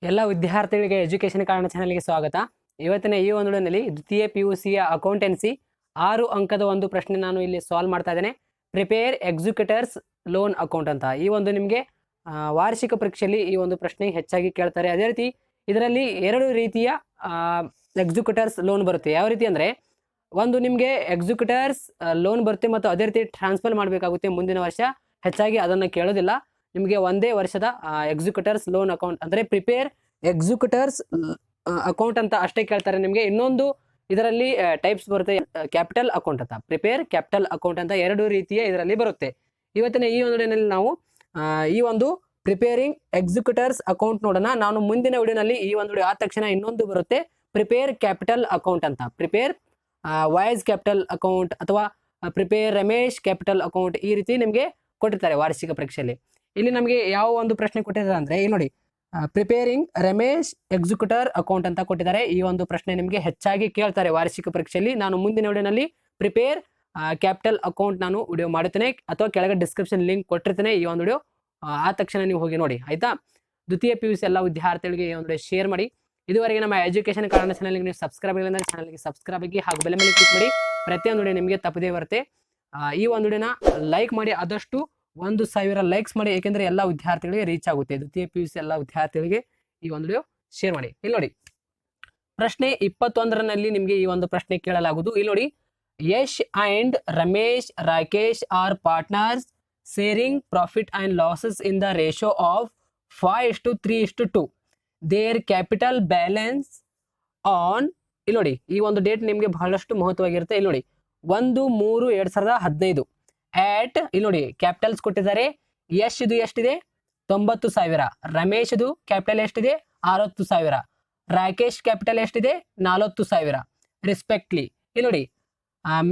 ಎಲ್ಲ ವಿದ್ಯಾರ್ಥಿಗಳಿಗೆ ಎಜುಕೇಶನ್ ಕಾರಣ ಚಾನಲ್ಗೆ ಸ್ವಾಗತ. ಇವತ್ತಿನ ಈ ಒಂದು ವಿಡಿಯೋನಲ್ಲಿ ದ್ವಿತೀಯ PUCಯ ಅಕೌಂಟೆನ್ಸಿ 6 ಅಂಕದ ಒಂದು ಪ್ರಶ್ನೆ ನಾನು ಇಲ್ಲಿ ಸಾಲ್ವ್ ಮಾಡ್ತಾ ಇದ್ದೇನೆ. ಪ್ರಿಪೇರ್ ಎಕ್ಸಿಕ್ಯೂಟರ್ಸ್ ಲೋನ್ ಅಕೌಂಟ್ ಅಂತ. ಈ ಒಂದು ನಿಮಗೆ ವಾರ್ಷಿಕ ಪರೀಕ್ಷೆಯಲ್ಲಿ ಈ ಒಂದು ಪ್ರಶ್ನೆ ಹೆಚ್ಚಾಗಿ ಕೇಳ್ತಾರೆ. ಅದೇ ರೀತಿ ಇದರಲ್ಲಿ 2 ರೀತಿಯ ಎಕ್ಸಿಕ್ಯೂಟರ್ಸ್ ಲೋನ್ ಬರುತ್ತೆ. ಯಾವ ರೀತಿ ಅಂದರೆ, ಒಂದು ನಿಮಗೆ ಎಕ್ಸಿಕ್ಯೂಟರ್ಸ್ ಲೋನ್ ಬರುತ್ತೆ ಮತ್ತು ಅದೇ ರೀತಿ ಟ್ರಾನ್ಸ್ಫರ್ ಮಾಡಬೇಕಾಗುತ್ತೆ ಮುಂದಿನ ವರ್ಷ. ಹೆಚ್ಚಾಗಿ ಅದನ್ನು ಕೇಳೋದಿಲ್ಲ. ನಿಮಗೆ ಒಂದೇ ವರ್ಷದ ಎಕ್ಸಿಕ್ಯೂಟರ್ಸ್ ಲೋನ್ ಅಕೌಂಟ್ ಅಂದರೆ ಪ್ರಿಪೇರ್ ಎಕ್ಸಿಕ್ಯೂಟರ್ಸ್ ಅಕೌಂಟ್ ಅಂತ ಅಷ್ಟೇ ಕೇಳ್ತಾರೆ ನಿಮಗೆ. ಇನ್ನೊಂದು ಇದರಲ್ಲಿ ಟೈಪ್ಸ್ ಬರುತ್ತೆ, ಕ್ಯಾಪಿಟಲ್ ಅಕೌಂಟ್ ಅಂತ, ಪ್ರಿಪೇರ್ ಕ್ಯಾಪಿಟಲ್ ಅಕೌಂಟ್ ಅಂತ 2 ರೀತಿಯ ಇದರಲ್ಲಿ ಬರುತ್ತೆ. ಇವತ್ತಿನ ಈ ಒಂದು ವಿಡಿಯೋನಲ್ಲಿ ನಾವು ಈ ಒಂದು ಪ್ರಿಪೇರಿಂಗ್ ಎಕ್ಸಿಕ್ಯೂಟರ್ಸ್ ಅಕೌಂಟ್ ನೋಡೋಣ. ನಾನು ಮುಂದಿನ ವಿಡಿಯೋನಲ್ಲಿ ಈ ಒಂದು ವಿಡಿಯೋ ಆದ ತಕ್ಷಣ ಇನ್ನೊಂದು ಬರುತ್ತೆ, ಪ್ರಿಪೇರ್ ಕ್ಯಾಪಿಟಲ್ ಅಕೌಂಟ್ ಅಂತ. ಪ್ರಿಪೇರ್ ವಾಯ್ಸ್ ಕ್ಯಾಪಿಟಲ್ ಅಕೌಂಟ್ ಅಥವಾ ಪ್ರಿಪೇರ್ ರಮೇಶ್ ಕ್ಯಾಪಿಟಲ್ ಅಕೌಂಟ್, ಈ ರೀತಿ ನಿಮಗೆ ಕೊಟ್ಟಿರ್ತಾರೆ ವಾರ್ಷಿಕ ಪರೀಕ್ಷೆಯಲ್ಲಿ. ಇಲ್ಲಿ ನಮಗೆ ಯಾವ ಒಂದು ಪ್ರಶ್ನೆ ಕೊಟ್ಟಿದ್ದಾರೆ ಅಂದರೆ, ಇಲ್ಲಿ ನೋಡಿ, ಪ್ರಿಪೇರಿಂಗ್ ರಮೇಶ್ ಎಕ್ಸಿಕ್ಯೂಟರ್ ಅಕೌಂಟ್ ಅಂತ ಕೊಟ್ಟಿದ್ದಾರೆ. ಈ ಒಂದು ಪ್ರಶ್ನೆ ನಿಮಗೆ ಹೆಚ್ಚಾಗಿ ಕೇಳ್ತಾರೆ ವಾರ್ಷಿಕ ಪರೀಕ್ಷೆಯಲ್ಲಿ. ನಾನು ಮುಂದಿನ ವಿಡಿಯೋನಲ್ಲಿ ಪ್ರಿಪೇರ್ ಕ್ಯಾಪಿಟಲ್ ಅಕೌಂಟ್ ನಾನು ವಿಡಿಯೋ ಮಾಡುತ್ತೇನೆ, ಅಥವಾ ಕೆಳಗೆ ಡಿಸ್ಕ್ರಿಪ್ಷನ್ ಲಿಂಕ್ ಕೊಟ್ಟಿರ್ತೇನೆ. ಈ ಒಂದು ವಿಡಿಯೋ ಆ ತಕ್ಷಣ ನೀವು ಹೋಗಿ ನೋಡಿ, ಆಯ್ತಾ. ದ್ವಿತೀಯ PUC ಎಲ್ಲ ವಿದ್ಯಾರ್ಥಿಗಳಿಗೆ ಈ ಒಂದು ವಿಡಿಯೋ ಶೇರ್ ಮಾಡಿ. ಇದುವರೆಗೆ ನಮ್ಮ ಎಜುಕೇಶನ್ ಕಾರಣ ಚಾನಲ್ಗೆ ನೀವು ಸಬ್ಸ್ಕ್ರೈಬ್ ಆಗಿಲ್ಲ ಅಂದರೆ ಚಾನಲ್ಗೆ ಸಬ್ಸ್ಕ್ರೈಬ್ ಆಗಿ, ಹಾಗೂ ಬೆಲೆ ಮೇಲೆ ಕ್ಲಿಕ್ ಮಾಡಿ. ಪ್ರತಿಯೊಂದು ವಿಡಿಯೋ ನಿಮಗೆ ತಪ್ಪದೇ ಬರುತ್ತೆ. ಈ ಒಂದು ವಿಡಿಯೋನ ಲೈಕ್ ಮಾಡಿ, ಆದಷ್ಟು 1000 ಲೈಕ್ಸ್ ಮಾಡಿ, ಏಕೆಂದರೆ ಎಲ್ಲ ವಿದ್ಯಾರ್ಥಿಗಳಿಗೆ ರೀಚ್ ಆಗುತ್ತೆ. ದ್ವಿತೀಯ PUC ಎಲ್ಲ ವಿದ್ಯಾರ್ಥಿಗಳಿಗೆ ಈ ಒಂದು ವಿಡಿಯೋ ಶೇರ್ ಮಾಡಿ. ಇಲ್ಲಿ ನೋಡಿ, ಪ್ರಶ್ನೆ 21ರಲ್ಲಿ ನಿಮಗೆ ಈ ಒಂದು ಪ್ರಶ್ನೆ ಕೇಳಲಾಗುವುದು. ಇಲ್ಲಿ ನೋಡಿ, Yash and Ramesh Rakesh are partners sharing profit and losses in the ratio of 5:3:2. Their capital balance on, ಇಲ್ಲಿ ನೋಡಿ, ಈ ಒಂದು ಡೇಟ್ ನಿಮಗೆ ಬಹಳಷ್ಟು ಮಹತ್ವವಾಗಿರುತ್ತೆ. ಇಲ್ಲಿ ನೋಡಿ, 1/3/2015 ಆಟ್, ಇಲ್ಲಿ ನೋಡಿ ಕ್ಯಾಪಿಟಲ್ಸ್ ಕೊಟ್ಟಿದ್ದಾರೆ. ಯಶ್ ಇದು ಎಷ್ಟಿದೆ? 90,000. ರಮೇಶ್ದು ಕ್ಯಾಪಿಟಲ್ ಎಷ್ಟಿದೆ? 60,000. ರಾಕೇಶ್ ಕ್ಯಾಪಿಟಲ್ ಎಷ್ಟಿದೆ? 40,000 ರೆಸ್ಪೆಕ್ಟ್ಲಿ. ಇಲ್ಲಿ ನೋಡಿ,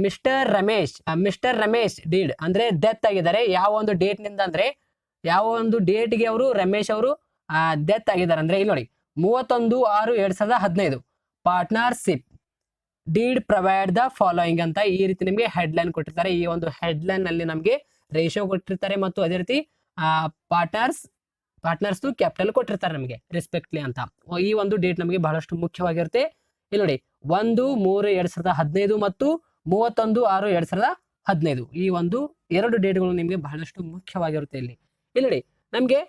ಮಿಸ್ಟರ್ ರಮೇಶ್ ಡೀಡ್ ಅಂದ್ರೆ ಡೆತ್ ಆಗಿದ್ದಾರೆ. ಯಾವ ಒಂದು ಡೇಟ್ ನಿಂದ ಅಂದ್ರೆ, ಯಾವ ಒಂದು ಡೇಟ್ಗೆ ಅವರು ರಮೇಶ್ ಅವರು ಡೆತ್ ಆಗಿದ್ದಾರೆ ಅಂದ್ರೆ, ಇಲ್ಲಿ ನೋಡಿ 31/6/2015. Partnership deed provide the following ಅಂತ ಈ ರೀತಿ ನಿಮಗೆ ಹೆಡ್ಲೈನ್ ಕೊಟ್ಟಿರ್ತಾರೆ. ಈ ಒಂದು ಹೆಡ್ಲೈನ್ ನಲ್ಲಿ ನಮಗೆ ರೇಷಿಯೋ ಕೊಟ್ಟಿರ್ತಾರೆ ಮತ್ತು ಅದೇ ರೀತಿ ಪಾರ್ಟ್ನರ್ಸ್ ಕ್ಯಾಪಿಟಲ್ ಕೊಟ್ಟಿರ್ತಾರೆ ನಮಗೆ ರೆಸ್ಪೆಕ್ಟ್ಲಿ ಅಂತ. ಈ ಒಂದು ಡೇಟ್ ನಮಗೆ ಬಹಳಷ್ಟು ಮುಖ್ಯವಾಗಿರುತ್ತೆ. ಇಲ್ಲಿ ನೋಡಿ, 1/3/2015 ಮತ್ತು 31/6/2015, ಈ ಒಂದು 2 ಡೇಟ್ಗಳು ನಿಮಗೆ ಬಹಳಷ್ಟು ಮುಖ್ಯವಾಗಿರುತ್ತೆ. ಇಲ್ಲಿ ನೋಡಿ, ನಮಗೆ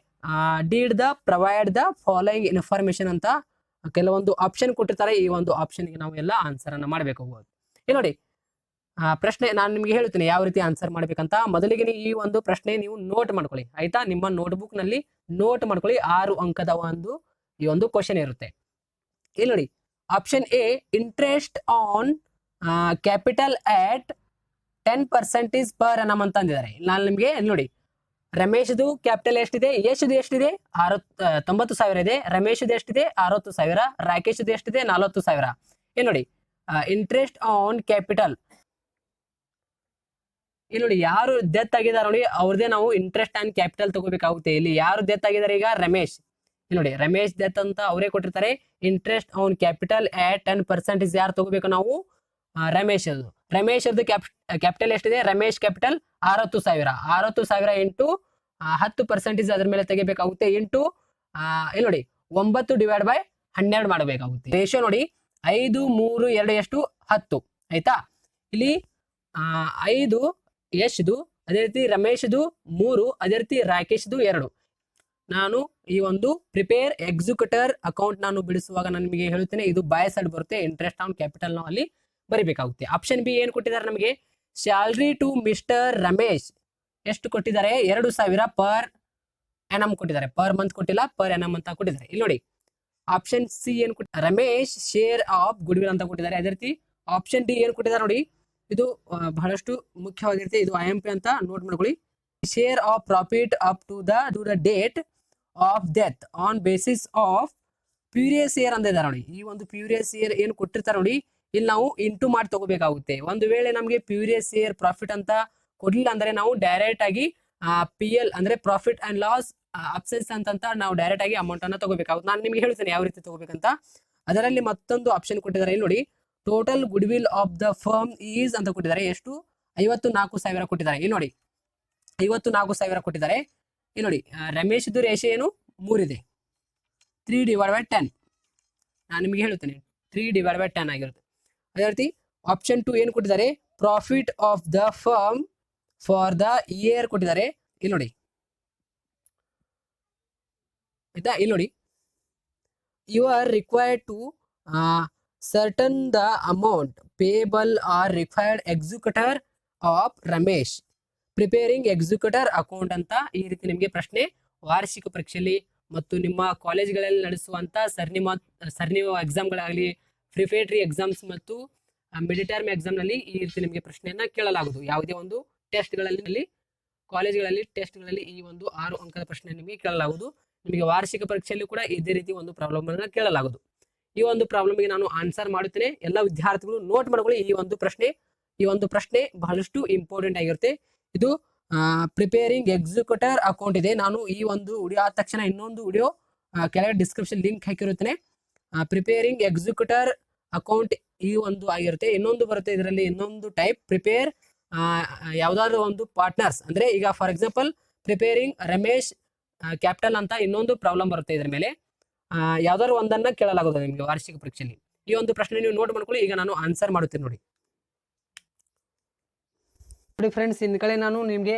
deed the provide the following information ಅಂತ ಕೆಲವೊಂದು ಆಪ್ಷನ್ ಕೊಟ್ಟಿರ್ತಾರೆ. ಈ ಒಂದು ಆಪ್ಷನ್ಗೆ ನಾವು ಎಲ್ಲ ಆನ್ಸರ್ ಅನ್ನ ಮಾಡಬೇಕು. ಇಲ್ಲಿ ನೋಡಿ, ಪ್ರಶ್ನೆ ನಾನು ನಿಮಗೆ ಹೇಳ್ತೀನಿ ಯಾವ ರೀತಿ ಆನ್ಸರ್ ಮಾಡ್ಬೇಕಂತ. ಮೊದಲಿಗೆ ಈ ಒಂದು ಪ್ರಶ್ನೆ ನೀವು ನೋಟ್ ಮಾಡ್ಕೊಳ್ಳಿ, ಆಯ್ತಾ. ನಿಮ್ಮ ನೋಟ್ಬುಕ್ ನಲ್ಲಿ ನೋಟ್ ಮಾಡ್ಕೊಳ್ಳಿ. 6 ಅಂಕದ ಈ ಒಂದು ಕ್ವಶನ್ ಇರುತ್ತೆ. ಇಲ್ಲಿ ನೋಡಿ, option A, interest on capital at 10% per annum ಅಂತ ಅಂದಿದ್ದಾರೆ. ನಾನು ನಿಮಗೆ ನೋಡಿ, ರಮೇಶ್ದು ಕ್ಯಾಪಿಟಲ್ ಎಷ್ಟಿದೆ? ಯಶ್ದು ಎಷ್ಟಿದೆ? 90,000 ಇದೆ. ರಮೇಶ್ದು ಎಷ್ಟಿದೆ? 60,000. ರಾಕೇಶ್ದು ಎಷ್ಟಿದೆ? 40,000. ಇಲ್ಲಿ ನೋಡಿ, ಇಂಟ್ರೆಸ್ಟ್ ಆನ್ ಕ್ಯಾಪಿಟಲ್, ಇಲ್ಲಿ ನೋಡಿ, ಯಾರು ಡೆತ್ ಆಗಿದ್ದಾರೆ ನೋಡಿ ಅವ್ರದೇ ನಾವು ಇಂಟ್ರೆಸ್ಟ್ ಆನ್ ಕ್ಯಾಪಿಟಲ್ ತಗೋಬೇಕಾಗುತ್ತೆ. ಇಲ್ಲಿ ಯಾರು ಡೆತ್ ಆಗಿದ್ದಾರೆ? ಈಗ ರಮೇಶ್. ಇಲ್ಲಿ ನೋಡಿ, ರಮೇಶ್ ಡೆತ್ ಅಂತ ಅವರೇ ಕೊಟ್ಟಿರ್ತಾರೆ. ಇಂಟ್ರೆಸ್ಟ್ ಆನ್ ಕ್ಯಾಪಿಟಲ್ ಆಟ್ 10% ಯಾರು ತಗೋಬೇಕು? ನಾವು ರಮೇಶ್ ಕ್ಯಾಪಿಟಲ್ ಎಷ್ಟಿದೆ? ರಮೇಶ್ ಕ್ಯಾಪಿಟಲ್ 60,000. 60,000 ಇಂಟು 10% ಅದ್ರ ಮೇಲೆ ತೆಗಿಬೇಕಾಗುತ್ತೆ. ಇಂಟು ಇಲ್ಲಿ ನೋಡಿ, 9/12 ಮಾಡಬೇಕಾಗುತ್ತೆ. ರೇಷಿಯೋ ನೋಡಿ, 5, 3, 2 ಎಷ್ಟು? 10, ಆಯ್ತಾ. ಇಲ್ಲಿ 5 ಯಶ್ದು, ಅದೇ ರೀತಿ ರಮೇಶ್ದು 3, ಅದೇ ರೀತಿ ರಾಕೇಶ್ದು 2. ನಾನು ಈ ಒಂದು ಪ್ರಿಪೇರ್ ಎಕ್ಸಿಕ್ಯೂಟರ್ ಅಕೌಂಟ್ ನಾನು ಬಿಡಿಸುವಾಗ ನಾನು ನಿಮಗೆ ಹೇಳುತ್ತೇನೆ, ಇದು ಬೈ ಸೈಡ್ ಬರುತ್ತೆ. ಇಂಟ್ರೆಸ್ಟ್ ಆನ್ ಕ್ಯಾಪಿಟಲ್ ನಾವು ಅಲ್ಲಿ ಬರಿಬೇಕಾಗುತ್ತೆ. ಆಪ್ಷನ್ ಬಿ ಏನು ಕೊಟ್ಟಿದ್ದಾರೆ ನಮಗೆ? ಸ್ಯಾಲರಿ ಟು ಮಿಸ್ಟರ್ ರಮೇಶ್ ಎಷ್ಟು ಕೊಟ್ಟಿದ್ದಾರೆ? 2,000 ಪರ್ ಎನಮ್ ಕೊಟ್ಟಿದ್ದಾರೆ. ಪರ್ ಮಂತ್ ಕೊಟ್ಟಿಲ್ಲ, ಪರ್ ಎನಮ್ ಅಂತ ಕೊಟ್ಟಿದ್ದಾರೆ. ಇಲ್ಲಿ ನೋಡಿ, ಆಪ್ಷನ್ ಸಿ ಏನು ಕೊಟ್ಟಿದ್ದಾರೆ? Ramesh share of goodwill ಅಂತ ಕೊಟ್ಟಿದ್ದಾರೆ. ಅದೇ ರೀತಿ ಆಪ್ಷನ್ ಡಿ ಏನು ಕೊಟ್ಟಿದ್ದಾರೆ ನೋಡಿ, ಇದು ಬಹಳಷ್ಟು ಮುಖ್ಯವಾಗಿರುತ್ತೆ. ಇದು IMP ಅಂತ ನೋಟ್ ಮಾಡ್ಕೊಳ್ಳಿ. Share of profit up to the date of death on basis of previous year ಅಂತ ಇದ್ದಾರೆ ನೋಡಿ. ಈ ಒಂದು ಪ್ಯೂರಿಯಸ್ ಇಯರ್ ಏನು ಕೊಟ್ಟಿರ್ತಾರೆ ನೋಡಿ, ಇಲ್ಲಿ ನಾವು ಇಂಟು ಮಾಡಿ ತಗೋಬೇಕಾಗುತ್ತೆ. ಒಂದು ವೇಳೆ ನಮಗೆ ಪ್ಯೂರಿಯಸ್ ಇಯರ್ ಪ್ರಾಫಿಟ್ ಅಂತ ಕೊಡ್ಲಿಲ್ಲ ಅಂದ್ರೆ ನಾವು ಡೈರೆಕ್ಟ್ ಆಗಿ PL ಅಂದ್ರೆ ಪ್ರಾಫಿಟ್ ಅಂಡ್ ಲಾಸ್ ಅಬ್ಸೆನ್ಸ್ ಅಂತ ನಾವು ಡೈರೆಕ್ಟ್ ಆಗಿ ಅಮೌಂಟ್ ಅನ್ನ ತಗೋಬೇಕಾಗುತ್ತೆ. ನಾನು ನಿಮ್ಗೆ ಹೇಳ್ತೇನೆ ಯಾವ ರೀತಿ ತಗೋಬೇಕಂತ. ಅದರಲ್ಲಿ ಮತ್ತೊಂದು ಆಪ್ಷನ್ ಕೊಟ್ಟಿದ್ದಾರೆ. ಇಲ್ಲಿ ನೋಡಿ, total goodwill of the firm is ಅಂತ ಕೊಟ್ಟಿದ್ದಾರೆ. ಎಷ್ಟು? 54,000 ಕೊಟ್ಟಿದ್ದಾರೆ. ಇಲ್ಲಿ ನೋಡಿ, 54,000 ಕೊಟ್ಟಿದ್ದಾರೆ. ಇಲ್ಲಿ ನೋಡಿ, ರಮೇಶ್ದು ರೇಷಿಯೋ ಏನು? 3 ಇದೆ. 3/10. ನಾನು ನಿಮಗೆ ಹೇಳ್ತೇನೆ 3/10 ಆಗಿರುತ್ತೆ. ಅದೇ ರೀತಿ ಆಪ್ಷನ್ 2 ಏನು ಕೊಟ್ಟಿದ್ದಾರೆ, profit of the firm for the year ಕೊಟ್ಟಿದ್ದಾರೆ. ಇಲ್ಲಿ ನೋಡಿ ಆಯ್ತಾ, ಇಲ್ಲಿ ನೋಡಿ, you are required to certain the amount payable or required executor of Ramesh preparing executor account ಅಂತ ಈ ರೀತಿ ನಿಮಗೆ ಪ್ರಶ್ನೆ ವಾರ್ಷಿಕ ಪರೀಕ್ಷೆಯಲ್ಲಿ ಮತ್ತು ನಿಮ್ಮ ಕಾಲೇಜ್ಗಳಲ್ಲಿ ನಡೆಸುವಂತ ಸರಣಿ ಎಕ್ಸಾಮ್ಗಳಾಗಲಿ, ಪ್ರಿಪೇಟರಿ ಎಕ್ಸಾಮ್ಸ್ ಮತ್ತು ಮಿಡ್-ಟರ್ಮ್ ಎಕ್ಸಾಮ್ನಲ್ಲಿ ಈ ರೀತಿ ನಿಮಗೆ ಪ್ರಶ್ನೆಯನ್ನ ಕೇಳಲಾಗುವುದು. ಯಾವುದೇ ಒಂದು ಟೆಸ್ಟ್ಗಳಲ್ಲಿ, ಕಾಲೇಜ್ಗಳಲ್ಲಿ ಟೆಸ್ಟ್ಗಳಲ್ಲಿ ಈ ಒಂದು 6 ಅಂಕದ ಪ್ರಶ್ನೆ ನಿಮಗೆ ಕೇಳಲಾಗುವುದು. ನಿಮಗೆ ವಾರ್ಷಿಕ ಪರೀಕ್ಷೆಯಲ್ಲಿ ಕೂಡ ಇದೇ ರೀತಿ ಒಂದು ಪ್ರಾಬ್ಲಮ್ ಅನ್ನು ಕೇಳಲಾಗುವುದು. ಈ ಒಂದು ಪ್ರಾಬ್ಲಮ್ಗೆ ನಾನು ಆನ್ಸರ್ ಮಾಡುತ್ತೇನೆ. ಎಲ್ಲ ವಿದ್ಯಾರ್ಥಿಗಳು ನೋಟ್ ಮಾಡ್ಕೊಳ್ಳಿ. ಈ ಒಂದು ಪ್ರಶ್ನೆ ಬಹಳಷ್ಟು ಇಂಪಾರ್ಟೆಂಟ್ ಆಗಿರುತ್ತೆ. ಇದು ಪ್ರಿಪೇರಿಂಗ್ ಎಕ್ಸಿಕ್ಯೂಟರ್ ಅಕೌಂಟ್ ಇದೆ. ನಾನು ಈ ಒಂದು ವಿಡಿಯೋ ಆದ ತಕ್ಷಣ ಇನ್ನೊಂದು ವಿಡಿಯೋ ಕೆಳಗೆ ಡಿಸ್ಕ್ರಿಪ್ಷನ್ ಲಿಂಕ್ ಹಾಕಿರುತ್ತೇನೆ. ಪ್ರಿಪೇರಿಂಗ್ ಎಕ್ಸಿಕ್ಯೂಟರ್ ಅಕೌಂಟ್ ಈ ಒಂದು ಆಗಿರುತ್ತೆ. ಇನ್ನೊಂದು ಬರುತ್ತೆ ಇದರಲ್ಲಿ, ಇನ್ನೊಂದು ಟೈಪ್ ಪ್ರಿಪೇರ್ ಯಾವ್ದಾದ್ರು ಒಂದು ಪಾರ್ಟ್ನರ್ಸ್, ಅಂದ್ರೆ ಈಗ for example preparing Ramesh capital ಅಂತ ಇನ್ನೊಂದು ಪ್ರಾಬ್ಲಮ್ ಬರುತ್ತೆ. ಇದ್ರ ಮೇಲೆ ಯಾವ್ದಾದ್ರು ಒಂದನ್ನ ಕೇಳಲಾಗುತ್ತದೆ ನಿಮಗೆ ವಾರ್ಷಿಕ ಪರೀಕ್ಷೆಯಲ್ಲಿ. ಈ ಒಂದು ಪ್ರಶ್ನೆ ನೀವು ನೋಟ್ ಮಾಡ್ಕೊಳ್ಳಿ. ಈಗ ನಾನು ಆನ್ಸರ್ ಮಾಡುತ್ತೇನೆ ನೋಡಿ ಫ್ರೆಂಡ್ಸ್. ಇನ್ ಕಡೆ ನಾನು ನಿಮಗೆ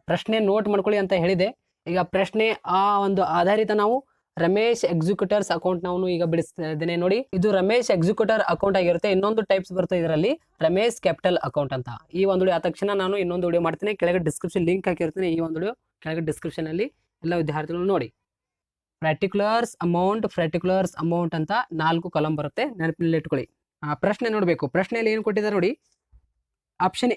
ಪ್ರಶ್ನೆ ನೋಟ್ ಮಾಡ್ಕೊಳ್ಳಿ ಅಂತ ಹೇಳಿದೆ. ಈಗ ಪ್ರಶ್ನೆ ಆ ಒಂದು ಆಧಾರಿತ ನಾವು ರಮೇಶ್ ಎಕ್ಸಿಕ್ಯೂಟರ್ಸ್ ಅಕೌಂಟ್ ನಾವು ಈಗ ಬಿಡಿಸ್ತಾ ಇದ್ದೇನೆ ನೋಡಿ. ಇದು ರಮೇಶ್ ಎಕ್ಸಿಕ್ಯೂಟರ್ ಅಕೌಂಟ್ ಆಗಿರುತ್ತೆ. ಇನ್ನೊಂದು ಟೈಪ್ಸ್ ಬರುತ್ತೆ ಇದರಲ್ಲಿ, ರಮೇಶ್ ಕ್ಯಾಪಿಟಲ್ ಅಕೌಂಟ್ ಅಂತ. ಈ ಒಂದು ವಿಡಿಯೋ ಆದ ತಕ್ಷಣ ನಾನು ಇನ್ನೊಂದು ವಿಡಿಯೋ ಮಾಡ್ತೇನೆ. ಕೆಳಗೆ ಡಿಸ್ಕ್ರಿಪ್ಷನ್ ಲಿಂಕ್ ಹಾಕಿರ್ತೀನಿ. ಈ ಒಂದು ವಿಡಿಯೋ ಕೆಳಗೆ ಡಿಸ್ಕ್ರಿಪ್ಷನ್ ಅಲ್ಲಿ ಎಲ್ಲ ವಿದ್ಯಾರ್ಥಿಗಳು ನೋಡಿ. ಪರ್ಟಿಕ್ಯುಲರ್ಸ್ ಅಮೌಂಟ್ ಅಂತ 4 ಕಾಲಮ್ ಬರುತ್ತೆ, ನೆನಪಿನಲ್ಲಿ ಇಟ್ಕೊಳ್ಳಿ. ಪ್ರಶ್ನೆ ನೋಡಬೇಕು. ಪ್ರಶ್ನೆಯಲ್ಲಿ ಏನು ಕೊಟ್ಟಿದ್ದಾರೆ ನೋಡಿ, ಆಪ್ಷನ್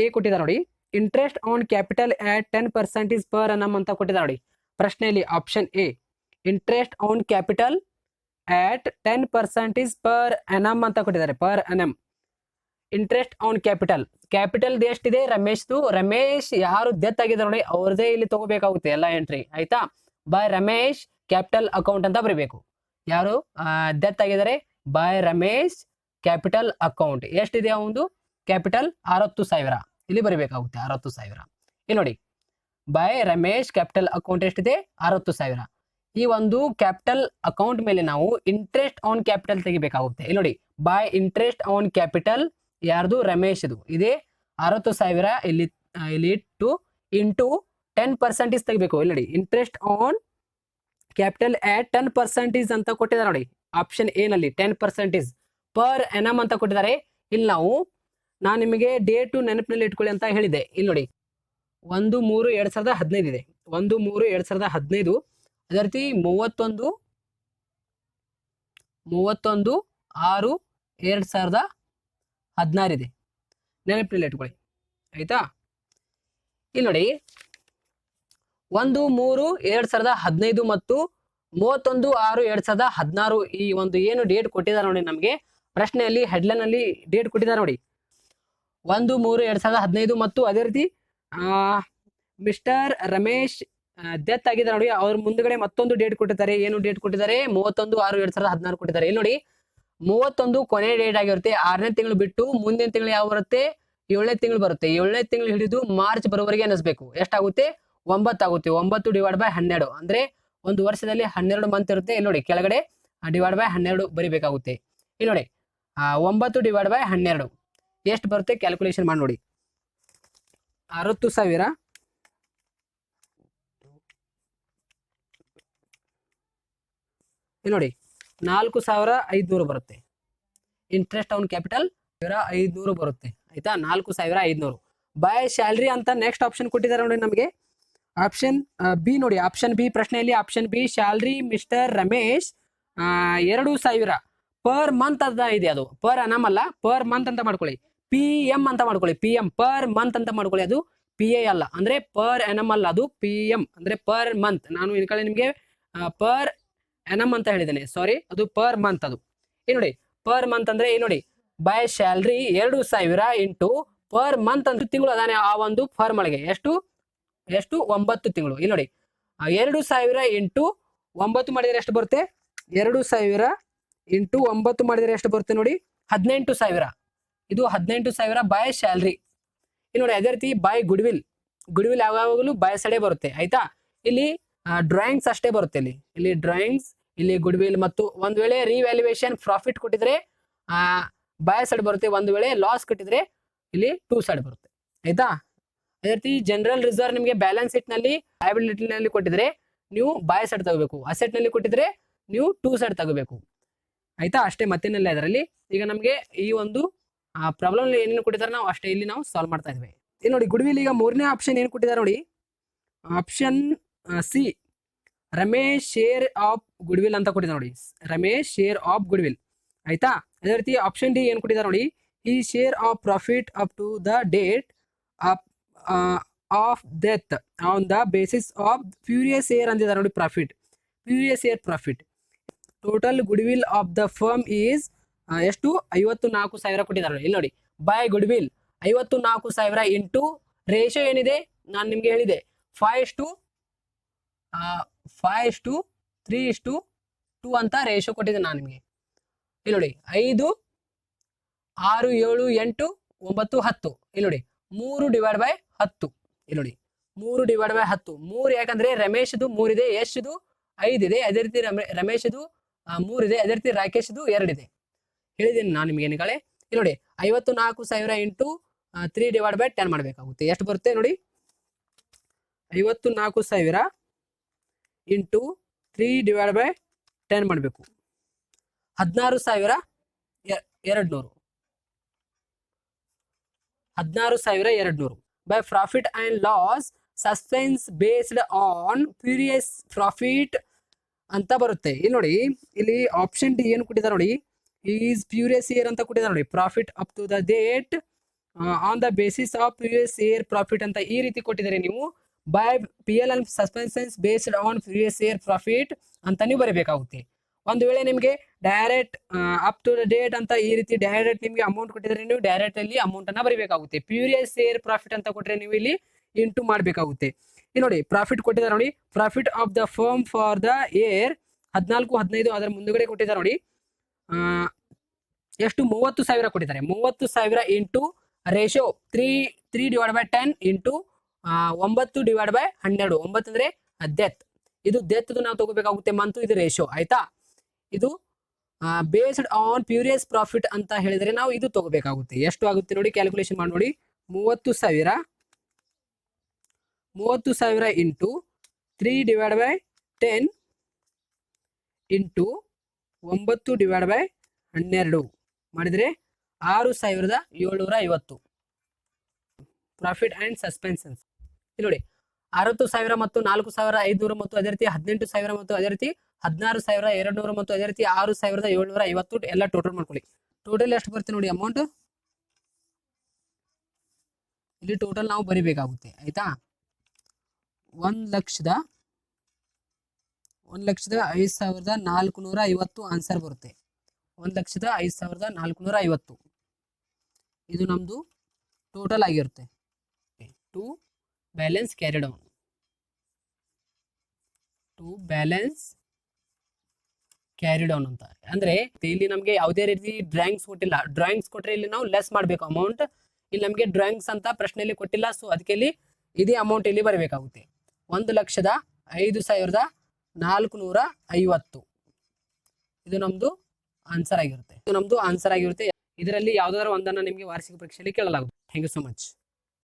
ಎ ಕೊಟ್ಟಿದ್ದಾರೆ ನೋಡಿ, interest on capital at 10% per annum ಅಂತ ಕೊಟ್ಟಿದ್ದಾರೆ ನೋಡಿ. ಪ್ರಶ್ನೆಯಲ್ಲಿ option A interest on capital at 10% per annum ಅಂತ ಕೊಟ್ಟಿದ್ದಾರೆ. Per annum interest on capital ಎಷ್ಟಿದೆ ರಮೇಶ್ದು. ರಮೇಶ್ ಯಾರು ಡೆತ್ ಆಗಿದ್ದಾರೆ ನೋಡಿ ಅವ್ರದೇ ಇಲ್ಲಿ ತಗೋಬೇಕಾಗುತ್ತೆ ಎಲ್ಲ ಎಂಟ್ರಿ, ಆಯ್ತಾ. ಬೈ ರಮೇಶ್ ಕ್ಯಾಪಿಟಲ್ ಅಕೌಂಟ್ ಅಂತ ಬರೀಬೇಕು. ಯಾರು ಡೆತ್ ಆಗಿದ್ದಾರೆ, ಬೈ ರಮೇಶ್ ಕ್ಯಾಪಿಟಲ್ ಅಕೌಂಟ್. ಎಷ್ಟಿದೆ ಒಂದು ಕ್ಯಾಪಿಟಲ್ 60,000 ಇಲ್ಲಿ ಬರೀಬೇಕಾಗುತ್ತೆ. 60,000 ಇಲ್ಲಿ ನೋಡಿ, ಬೈ ರಮೇಶ್ ಕ್ಯಾಪಿಟಲ್ ಅಕೌಂಟ್ ಎಷ್ಟಿದೆ 60,000. ಈ ಒಂದು ಕ್ಯಾಪಿಟಲ್ ಅಕೌಂಟ್ ಮೇಲೆ ನಾವು ಇಂಟ್ರೆಸ್ಟ್ ಆನ್ ಕ್ಯಾಪಿಟಲ್ ತೆಗಿಬೇಕಾಗುತ್ತೆ. ಇಲ್ಲಿ ನೋಡಿ, ಬೈ ಇಂಟ್ರೆಸ್ಟ್ ಆನ್ ಕ್ಯಾಪಿಟಲ್ ಯಾರ್ದು ರಮೇಶ್ ಇದು ಇದೆ 60,000 ಇಲ್ಲಿ ಇಟ್ಟು ಇಂಟು 10% ತೆಗಿಬೇಕು. ಇಲ್ಲಿ ನೋಡಿ, ಇಂಟ್ರೆಸ್ಟ್ ಆನ್ ಕ್ಯಾಪಿಟಲ್ ಆಟ್ 10% ಅಂತ ಕೊಟ್ಟಿದ್ದಾರೆ ನೋಡಿ. ಆಪ್ಷನ್ ಎ ನಲ್ಲಿ 10% ಪರ್ ಎನಮ್ ಅಂತ ಕೊಟ್ಟಿದ್ದಾರೆ. ಇಲ್ಲಿ ನಾನು ನಿಮಗೆ ಡೇಟು ನೆನಪಿನಲ್ಲಿ ಇಟ್ಕೊಳ್ಳಿ ಅಂತ ಹೇಳಿದೆ. ಇಲ್ಲಿ ನೋಡಿ, 1/3/2015 ಇದೆ. 1/3/2015. ಅದೇ ರೀತಿ 31/6/2016 ಇದೆ. ನೆನಪಿನಲ್ಲಿ ಇಟ್ಕೊಳ್ಳಿ, ಆಯ್ತಾ. ಇಲ್ಲಿ ನೋಡಿ, 1/3/2015 ಮತ್ತು 31/6/2016 ಈ ಒಂದು ಏನು ಡೇಟ್ ಕೊಟ್ಟಿದ್ದಾರೆ ನೋಡಿ ನಮಗೆ ಪ್ರಶ್ನೆಯಲ್ಲಿ ಹೆಡ್ಲೈನ್ ಅಲ್ಲಿ ಡೇಟ್ ಕೊಟ್ಟಿದ್ದಾರೆ ನೋಡಿ. 1/3/2015 ಮತ್ತು ಅದೇ ರೀತಿ ಮಿಸ್ಟರ್ ರಮೇಶ್ ಡೆತ್ ಆಗಿದ್ದಾರೆ ನೋಡಿ, ಅವ್ರ ಮುಂದ್ಗಡೆ ಮತ್ತೊಂದು ಡೇಟ್ ಕೊಟ್ಟಿದ್ದಾರೆ. ಏನು ಡೇಟ್ ಕೊಟ್ಟಿದ್ದಾರೆ, 31/6/2016 ಕೊಟ್ಟಿದ್ದಾರೆ. ಇಲ್ಲಿ ನೋಡಿ, 31 ಕೊನೆ ಡೇಟ್ ಆಗಿರುತ್ತೆ. 6ನೇ ತಿಂಗಳು ಬಿಟ್ಟು ಮುಂದಿನ ತಿಂಗಳು ಯಾವ ಬರುತ್ತೆ, 7ನೇ ತಿಂಗಳು ಬರುತ್ತೆ. 7ನೇ ತಿಂಗಳು ಹಿಡಿದು ಮಾರ್ಚ್ ಬರೋವರೆಗೆ ಎನಿಸ್ಬೇಕು. ಎಷ್ಟಾಗುತ್ತೆ, 9 ಆಗುತ್ತೆ. 9/12 ಅಂದ್ರೆ ಒಂದು ವರ್ಷದಲ್ಲಿ 12 ಮಂತ್ ಇರುತ್ತೆ. ಇಲ್ಲಿ ನೋಡಿ, ಕೆಳಗಡೆ /12 ಬರಿಬೇಕಾಗುತ್ತೆ. ಇಲ್ಲಿ ನೋಡಿ, 9/12 ಎಷ್ಟು ಬರುತ್ತೆ ಕ್ಯಾಲ್ಕುಲೇಷನ್ ಮಾಡಿ ನೋಡಿ. 60,000 ಇಲ್ಲಿ ನೋಡಿ, 4,500 ಬರುತ್ತೆ. ಇಂಟ್ರೆಸ್ಟ್ ಆನ್ ಕ್ಯಾಪಿಟಲ್ 500 ಬರುತ್ತೆ, ಆಯ್ತಾ. 4,500 ಬೈ ಸ್ಯಾಲ್ರಿ ಅಂತ ನೆಕ್ಸ್ಟ್ ಆಪ್ಷನ್ ಕೊಟ್ಟಿದ್ದಾರೆ ನೋಡಿ ನಮಗೆ. ಆಪ್ಷನ್ ಬಿ ನೋಡಿ, ಆಪ್ಷನ್ ಬಿ ಪ್ರಶ್ನೆಯಲ್ಲಿ option B salary mister Ramesh 2,000 per month ಅಂತ ಇದೆ. ಅದು ಪರ್ ಅನಮ್ ಅಲ್ಲ, ಪರ್ ಮಂತ್ ಅಂತ ಮಾಡ್ಕೊಳ್ಳಿ. PM ಅಂತ ಮಾಡ್ಕೊಳ್ಳಿ. PM ಪರ್ ಮಂತ್ ಅಂತ ಮಾಡ್ಕೊಳ್ಳಿ. ಅದು PA ಅಲ್ಲ, ಅಂದ್ರೆ ಪರ್ ಎನಮ್ ಅಲ್ಲ, ಅದು PM ಅಂದ್ರೆ ಪರ್ ಮಂತ್. ನಾನು ಈ ಕಡೆ ನಿಮಗೆ ಪರ್ ಎನಮ್ ಅಂತ ಹೇಳಿದ್ದೇನೆ, ಸಾರಿ, ಅದು ಪರ್ ಮಂತ್. ಅದು ಇಲ್ಲಿ ನೋಡಿ, ಪರ್ ಮಂತ್ ಅಂದ್ರೆ ಇಲ್ಲಿ ನೋಡಿ, by salary 2,000 into per month ಅಂತ ತಿಂಗಳು ಅದಾನೆ ಆ ಒಂದು ಫರ್ಮ್ ಒಳಗೆ ಎಷ್ಟು 9 ತಿಂಗಳು. ಇಲ್ಲಿ ನೋಡಿ, 2,000 ಇಂಟು 9 ಮಾಡಿದ್ರೆ ಎಷ್ಟು ಬರುತ್ತೆ, 2,000 ಇಂಟು 9 ಮಾಡಿದ್ರೆ ಎಷ್ಟು ಬರುತ್ತೆ ನೋಡಿ, 18,000. ಇದು 18,000 ಬೈ ಸ್ಯಾಲ್ರಿ. ಇಲ್ಲಿ ನೋಡಿ, ಅದೇ ರೀತಿ ಬೈ ಗುಡ್ವಿಲ್ ಯಾವಾಗಲೂ ಬೈ ಸೈಡೆ ಬರುತ್ತೆ, ಆಯ್ತಾ. ಇಲ್ಲಿ ಡ್ರಾಯಿಂಗ್ಸ್ ಅಷ್ಟೇ ಬರುತ್ತೆ ಇಲ್ಲಿ ಡ್ರಾಯಿಂಗ್ಸ್, ಇಲ್ಲಿ ಗುಡ್ ವಿಲ್, ಮತ್ತು ಒಂದ್ ವೇಳೆ ರಿವ್ಯಾಲ್ಯೂಯೇಷನ್ ಪ್ರಾಫಿಟ್ ಕೊಟ್ಟಿದ್ರೆ ಬೈ ಸೈಡ್ ಬರುತ್ತೆ, ಒಂದ್ ವೇಳೆ ಲಾಸ್ ಕೊಟ್ಟಿದ್ರೆ ಇಲ್ಲಿ ಟೂ ಸೈಡ್ ಬರುತ್ತೆ. ಆಯ್ತಾ? ಅದೇ ರೀತಿ ಜನರಲ್ ರಿಸರ್ವ್ ನಿಮಗೆ ಬ್ಯಾಲೆನ್ಸ್ ಶೀಟ್ ನಲ್ಲಿ ಲಯಬಿಲಿಟಿ ನಲ್ಲಿ ಕೊಟ್ಟಿದ್ರೆ ನೀವು ಬೈ ಸೈಡ್ ತಗೋಬೇಕು, ಅಸೆಟ್ ನಲ್ಲಿ ಕೊಟ್ಟಿದ್ರೆ ನೀವು ಟೂ ಸೈಡ್ ತಗೋಬೇಕು. ಆಯ್ತಾ? ಅಷ್ಟೇ, ಮತ್ತೇನಿಲ್ಲ ಇದರಲ್ಲಿ. ಈಗ ನಮಗೆ ಈ ಒಂದು ಪ್ರಾಬ್ಲಮ್ ಏನೇನು ಕೊಟ್ಟಿದ್ದಾರೆ ನಾವು ಅಷ್ಟೇ ಇಲ್ಲಿ ನಾವು ಸಾಲ್ವ್ ಮಾಡ್ತಾ ಇದ್ವಿ. ಇಲ್ಲಿ ನೋಡಿ ಗುಡ್ ವಿಲ್ ಈಗ ಮೂರನೇ ಆಪ್ಷನ್ ಏನು ಕೊಟ್ಟಿದ್ದಾರೆ ನೋಡಿ, option C Ramesh share of goodwill ಅಂತ ಕೊಟ್ಟಿದ್ದಾರೆ ನೋಡಿ, Ramesh share of goodwill. ಆಯ್ತಾ? ಅದೇ ರೀತಿ ಆಪ್ಷನ್ ಡಿ ಏನು ಕೊಟ್ಟಿದ್ದಾರೆ ನೋಡಿ, ಈ share of profit up to the date of death on the basis of previous year ಅಂದಿದ್ದಾರೆ ನೋಡಿ, profit previous year profit. Total goodwill of the firm is ಎಷ್ಟು 54,000 ಕೊಟ್ಟಿದ್ದಾರೆ. ಇಲ್ಲಿ ನೋಡಿ by goodwill 54,000 into ratio ಏನಿದೆ ನಾನು ನಿಮ್ಗೆ ಹೇಳಿದೆ 5:3:2 ಅಂತ ರೇಷಿಯೋ ಕೊಟ್ಟಿದ್ದೆ ನಾನು ನಿಮಗೆ. ಇಲ್ಲಿ ನೋಡಿ 5, 6, 7, 8, 9, 10. ಇಲ್ಲಿ ನೋಡಿ 3/10. ಇಲ್ಲಿ ನೋಡಿ 3/10. 3 ಯಾಕಂದ್ರೆ ರಮೇಶ್ದು 3 ಇದೆ, ಯಶ್ದು 5 ಇದೆ, ಅದೇ ರೀತಿ ರಮೇಶ್ದು 3 ಇದೆ, ಅದೇ ರೀತಿ ರಾಕೇಶ್ದು 2 ಇದೆ. ಹೇಳಿದ್ದೀನಿ ನಾನು ನಿಮ್ಗೆ ಏನಿಗಾಳೆ. ಇಲ್ಲಿ ನೋಡಿ 54,000 ಇಂಟು 3/10 ಮಾಡಬೇಕಾಗುತ್ತೆ. ಎಷ್ಟು ಬರುತ್ತೆ ನೋಡಿ, 54,000 ಇಂಟು 3/10 ಮಾಡಬೇಕು. 16,200. 16,200 by profit and loss suspense based on furious profit ಅಂತ ಬರುತ್ತೆ. ಇಲ್ಲಿ ನೋಡಿ ಇಲ್ಲಿ ಆಪ್ಷನ್ ಡಿ ಏನು ಕೊಟ್ಟಿದ್ದಾರೆ ನೋಡಿ, ಈಸ್ ಫ್ಯೂರಿಯಸ್ ಇಯರ್ ಅಂತ ಕೊಟ್ಟಿದ್ದಾರೆ ನೋಡಿ, profit up to the date on the basis of previous year profit ಅಂತ ಈ ರೀತಿ ಕೊಟ್ಟಿದ್ದಾರೆ. ನೀವು by PL suspensions based on previous year profit ಅಂತ ನೀವು ಬರೀಬೇಕಾಗುತ್ತೆ. ಒಂದು ವೇಳೆ ನಿಮಗೆ direct up to the date ಅಂತ ಈ ರೀತಿ ಡೈರೆಕ್ಟ್ ನಿಮಗೆ ಅಮೌಂಟ್ ಕೊಟ್ಟಿದ್ರೆ ನೀವು ಡೈರೆಕ್ಟ್ ಅಲ್ಲಿ ಅಮೌಂಟ್ ಅನ್ನ ಬರೀಬೇಕಾಗುತ್ತೆ. ಫ್ಯೂರಿಯಸ್ ಇಯರ್ ಪ್ರಾಫಿಟ್ ಅಂತ ಕೊಟ್ಟರೆ ನೀವು ಇಲ್ಲಿ ಇಂಟು ಮಾಡಬೇಕಾಗುತ್ತೆ. ಇಲ್ಲಿ ನೋಡಿ ಪ್ರಾಫಿಟ್ ಕೊಟ್ಟಿದ್ದಾರೆ ನೋಡಿ, profit of the firm for the year 14, 15 ಅದರ ಮುಂದುಗಡೆ ಕೊಟ್ಟಿದ್ದಾರೆ ನೋಡಿ, ಎಷ್ಟು 30,000 ಕೊಟ್ಟಿದ್ದಾರೆ. 30,000 ಇಂಟು ರೇಷಿಯೋ 3/10 ಇಂಟು 9/12. 9 ಅಂದ್ರೆ ಡೆತ್, ಇದು ಡೆತ್ ನಾವು ತಗೋಬೇಕಾಗುತ್ತೆ ಮಂತ್, ಇದು ರೇಷಿಯೋ. ಆಯ್ತಾ? ಇದು ಬೇಸ್ಡ್ ಆನ್ ಫ್ಯೂರಿಯಸ್ ಪ್ರಾಫಿಟ್ ಅಂತ ಹೇಳಿದ್ರೆ ನಾವು ಇದು ತಗೋಬೇಕಾಗುತ್ತೆ. ಎಷ್ಟು ಆಗುತ್ತೆ ನೋಡಿ, ಕ್ಯಾಲ್ಕುಲೇಷನ್ ಮಾಡಿ ನೋಡಿ. 30,000 ಇಂಟು 3/10 ಇಂಟು 9/12 ಮಾಡಿದ್ರೆ 6,750 ಪ್ರಾಫಿಟ್ ಅಂಡ್ ಸಸ್ಪೆನ್ಷನ್ಸ್. ಇಲ್ಲಿ ನೋಡಿ 60,000 ಮತ್ತು 4,500 ಮತ್ತು ಅದೇ ರೀತಿ 18,000 ಮತ್ತು ಅದೇ ರೀತಿ 16,200 ಮತ್ತು ಅದೇ ರೀತಿ 6,750 ಎಲ್ಲ ಟೋಟಲ್ ಮಾಡ್ಕೊಳ್ಳಿ. ಟೋಟಲ್ ಎಷ್ಟು ಬರುತ್ತೆ ನೋಡಿ ಅಮೌಂಟ್, ಇಲ್ಲಿ ಟೋಟಲ್ ನಾವು ಬರಿಬೇಕಾಗುತ್ತೆ. ಆಯ್ತಾ? 1,05,450 ಆನ್ಸರ್ ಬರುತ್ತೆ. 1,05,450 ಇದು ನಮ್ದು ಟೋಟಲ್ ಆಗಿರುತ್ತೆ. To balance carry down, to balance carry down ಅಂತ ಅಂದ್ರೆ ಇಲ್ಲಿ ನಮಗೆ ಯಾವುದೇ ರೀತಿ ಡ್ರಾಯಿಂಗ್ಸ್ ಕೊಟ್ಟಿಲ್ಲ. ಡ್ರಾಯಿಂಗ್ಸ್ ಕೊಟ್ಟರೆ ಇಲ್ಲಿ ನಾವು ಲೆಸ್ ಮಾಡಬೇಕು ಅಮೌಂಟ್. ಇಲ್ಲಿ ನಮಗೆ ಡ್ರಾಯಿಂಗ್ಸ್ ಅಂತ ಪ್ರಶ್ನೆಯಲ್ಲಿ ಕೊಟ್ಟಿಲ್ಲ, ಸೊ ಅದಕ್ಕೆ ಇಲ್ಲಿ ಇದೇ ಅಮೌಂಟ್ ಇಲ್ಲಿ ಬರಬೇಕಾಗುತ್ತೆ. 1,05,450 ಇದು ನಮ್ದು ಆನ್ಸರ್ ಆಗಿರುತ್ತೆ. ಇದರಲ್ಲಿ ಯಾವ್ದಾದ್ರು ಒಂದನ್ನು ನಿಮಗೆ ವಾರ್ಷಿಕ ಪರೀಕ್ಷೆಯಲ್ಲಿ ಕೇಳಲಾಗುತ್ತೆ. Thank you so much.